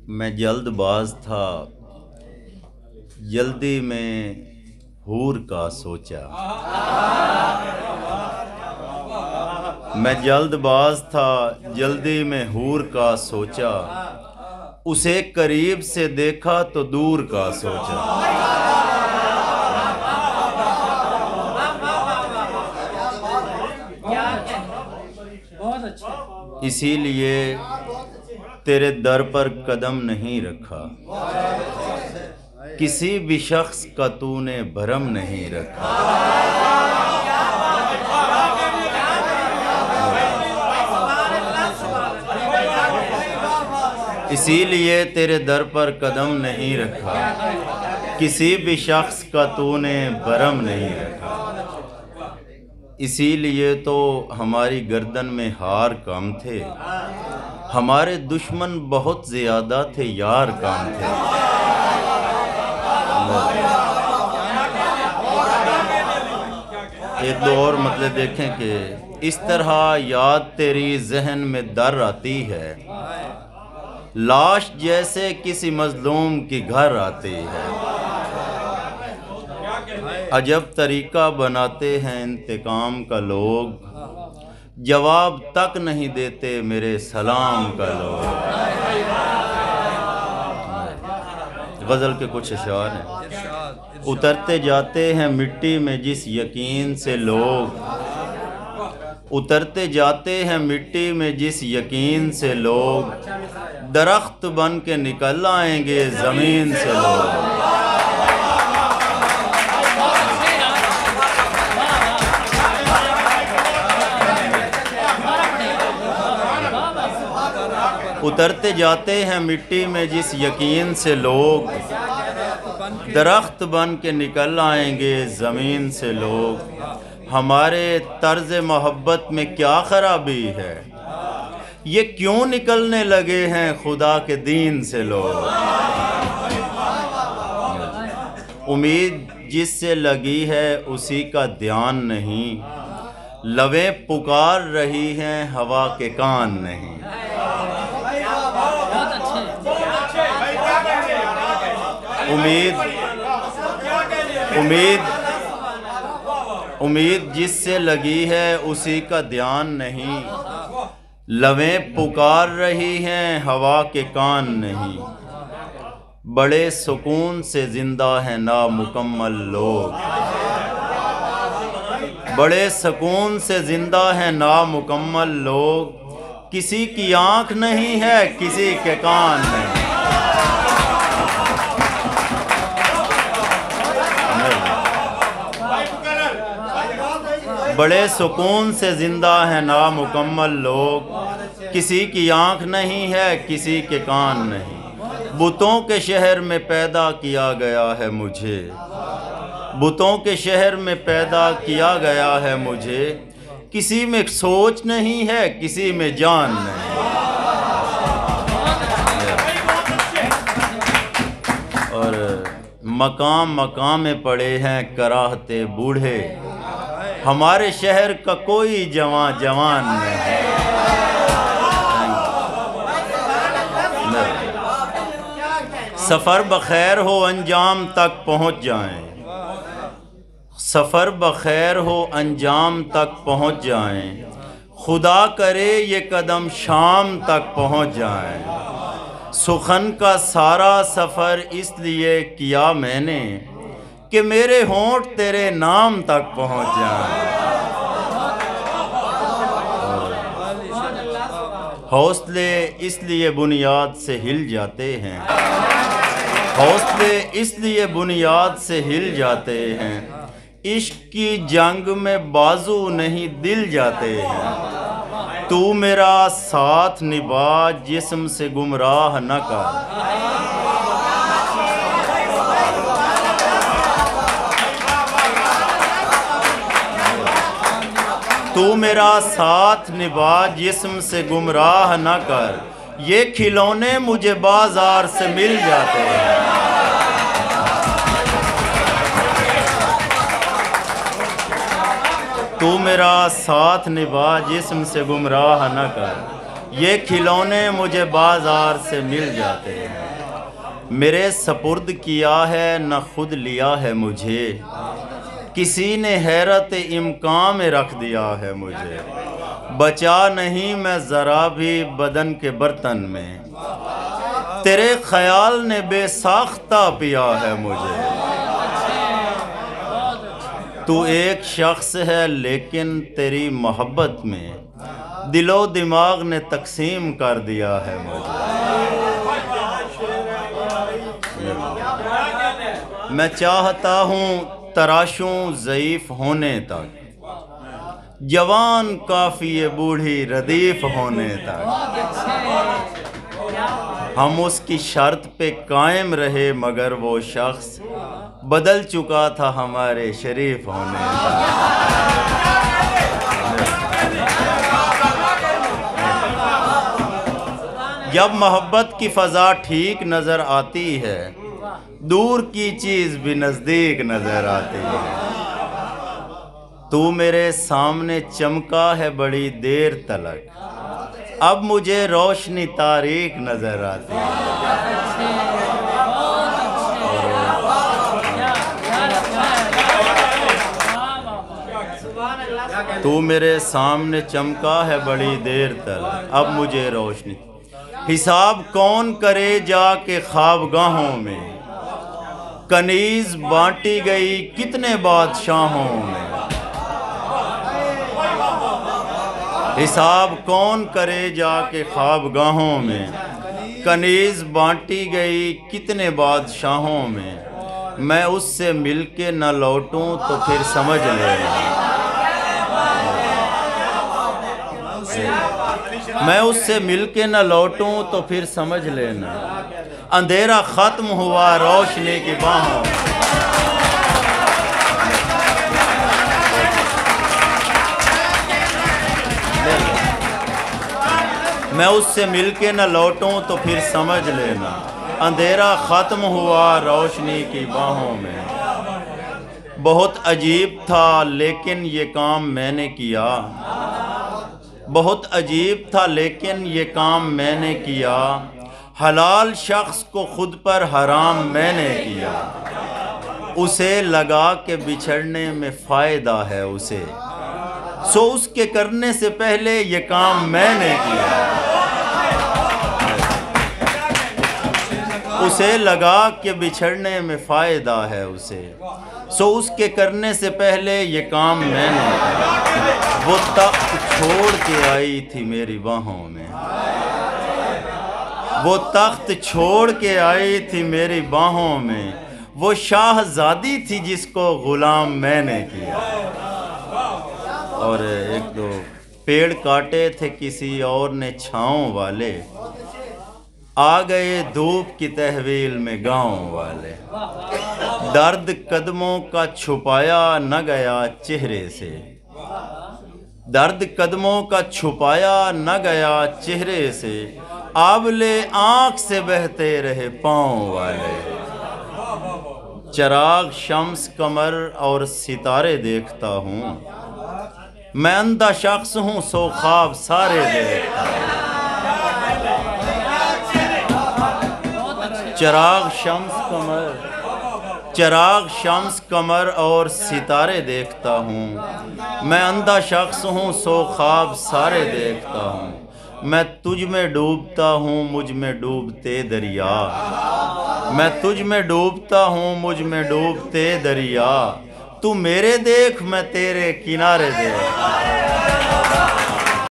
میں جلد باز تھا، جلدی میں حور کا سوچا۔ میں جلد باز تھا، جلدی میں حور کا سوچا، اسے قریب سے دیکھا تو دور کا سوچا۔ اسی لیے تیرے در پر قدم نہیں رکھا، کسی بھی شخص کا تو نے بھرم نہیں رکھا۔ اسی لیے تیرے در پر قدم نہیں رکھا، کسی بھی شخص کا تو نے بھرم نہیں رکھا۔ اسی لیے تو ہماری گردن میں ہار کم تھے، ہمارے دشمن بہت زیادہ تھے، یار کم تھے۔ ایک دو اور مطلب دیکھیں کہ اس طرح یاد تیری ذہن میں در آتی ہے، لاش جیسے کسی مظلوم کی گھر آتی ہے۔ عجب طریقہ بناتے ہیں انتقام کا لوگ، جواب تک نہیں دیتے میرے سلام کا لوگ۔ غزل کے کچھ اشعار ہیں۔ اترتے جاتے ہیں مٹی میں جس یقین سے لوگ، اترتے جاتے ہیں مٹی میں جس یقین سے لوگ، درخت بن کے نکل آئیں گے زمین سے لوگ۔ اترتے جاتے ہیں مٹی میں جس یقین سے لوگ، درخت بن کے نکل آئیں گے زمین سے لوگ۔ ہمارے طرز محبت میں کیا خرابی ہے، یہ کیوں نکلنے لگے ہیں خدا کے دین سے لوگ۔ امید جس سے لگی ہے اسی کا دھیان نہیں، لبیں پکار رہی ہیں ہوا کے کان نہیں۔ امید جس سے لگی ہے اسی کا دھیان نہیں، لبیں پکار رہی ہیں ہوا کے کان نہیں۔ بڑے سکون سے زندہ ہیں نامکمل لوگ، بڑے سکون سے زندہ ہیں نامکمل لوگ، کسی کی آنکھ نہیں ہے کسی کے کان نہیں۔ بڑے سکون سے زندہ ہیں نامکمل لوگ، کسی کی آنکھ نہیں ہے کسی کے کان نہیں۔ بتوں کے شہر میں پیدا کیا گیا ہے مجھے، بتوں کے شہر میں پیدا کیا گیا ہے مجھے، کسی میں سوچ نہیں ہے کسی میں جان نہیں۔ اور مقام مقام میں پڑے ہیں کراہتے بوڑھے، ہمارے شہر کا کوئی جوان نہیں۔ سفر بخیر ہو انجام تک پہنچ جائیں، سفر بخیر ہو انجام تک پہنچ جائیں، خدا کرے یہ قدم شام تک پہنچ جائیں۔ سخن کا سارا سفر اس لیے کیا میں نے کہ میرے ہونٹ تیرے نام تک پہنچ جائیں۔ حوصلے اس لیے بنیاد سے ہل جاتے ہیں، حوصلے اس لیے بنیاد سے ہل جاتے ہیں، عشق کی جنگ میں بازو نہیں دل جاتے ہیں۔ تو میرا ساتھ نبھا جسم سے گمراہ نہ کر، تو میرا ساتھ نبھا جسم سے گمراہ نہ کر، یہ کھلونے مجھے بازار سے مل جاتے ہیں۔ تو میرا ساتھ نبھا جسم سے گمراہ نہ کر، یہ کھلونے مجھے بازار سے مل جاتے ہیں، میرے سپرد کیا ہے نہ خود لیا ہے مجھے، کسی نے حیرت امکان میں رکھ دیا ہے مجھے، بچا نہیں میں ذرا بھی بدن کے برتن میں، تیرے خیال نے بے ساختہ پیا ہے مجھے، تو ایک شخص ہے لیکن تیری محبت میں دل و دماغ نے تقسیم کر دیا ہے مجھے، میں چاہتا ہوں تراشوں ضعیف ہونے تک، جوان کافی ہے بوڑھی ردیف ہونے تک، ہم اس کی شرط پہ قائم رہے مگر وہ شخص بدل چکا تھا ہمارے شریف ہونے تک۔ جب محبت کی فضا ٹھیک نظر آتی ہے، دور کی چیز بھی نزدیک نظر آتی ہے، تو میرے سامنے چمکا ہے بڑی دیر تلک، اب مجھے روشنی تاریک نظر آتی ہے، تو میرے سامنے چمکا ہے بڑی دیر تلک، اب مجھے روشنی، حساب کون کرے جا کے خوابگاہوں میں، کنیز بانٹی گئی کتنے بادشاہوں میں، حساب کون کرے جا کے خوابگاہوں میں، کنیز بانٹی گئی کتنے بادشاہوں میں اس سے مل کے نہ لوٹوں تو پھر سمجھ لینا، میں اس سے مل کے نہ لوٹوں تو پھر سمجھ لینا، اندھیرا ختم ہوا روشنی کی باہوں، میں اس سے مل کے نہ لوٹوں تو پھر سمجھ لینا، اندھیرا ختم ہوا روشنی کی باہوں میں، بہت عجیب تھا لیکن یہ کام میں نے کیا، بہت عجیب تھا لیکن یہ کام میں نے کیا، حلال شخص کو خود پر حرام میں نے کیا، اسے لگا کہ بچھڑنے میں فائدہ ہے اسے، سو اس کے کرنے سے پہلے یہ کام میں نے کیا، اسے لگا کہ بچھڑنے میں فائدہ ہے اسے، سو اس کے کرنے سے پہلے یہ کام میں نے کیا، وہ تخت چھوڑ کے آئی تھی میری باہوں میں، وہ تخت چھوڑ کے آئی تھی میری باہوں میں، وہ شاہزادی تھی جس کو غلام میں نے کیا، اور ایک دو پیڑ کاٹے تھے کسی اور نے چھاؤں والے، آ گئے دھوپ کی تحویل میں گاؤں والے، درد قدموں کا چھپایا نہ گیا چہرے سے، درد قدموں کا چھپایا نہ گیا چہرے سے، آبلے آنکھ سے بہتے رہے پاؤں والے، چراغ شمس قمر اور ستارے دیکھتا ہوں، میں اندھا شخص ہوں سو خواب سارے دیکھتا ہوں، چراغ شمس قمر اور ستارے دیکھتا ہوں، میں اندھا شخص ہوں سو خواب سارے دیکھتا ہوں، میں تجھ میں ڈوبتا ہوں مجھ میں ڈوبتے دریا، میں تجھ میں ڈوبتا ہوں مجھ میں ڈوبتے دریا، تو میرے دیکھ میں تیرے کنارے دیکھ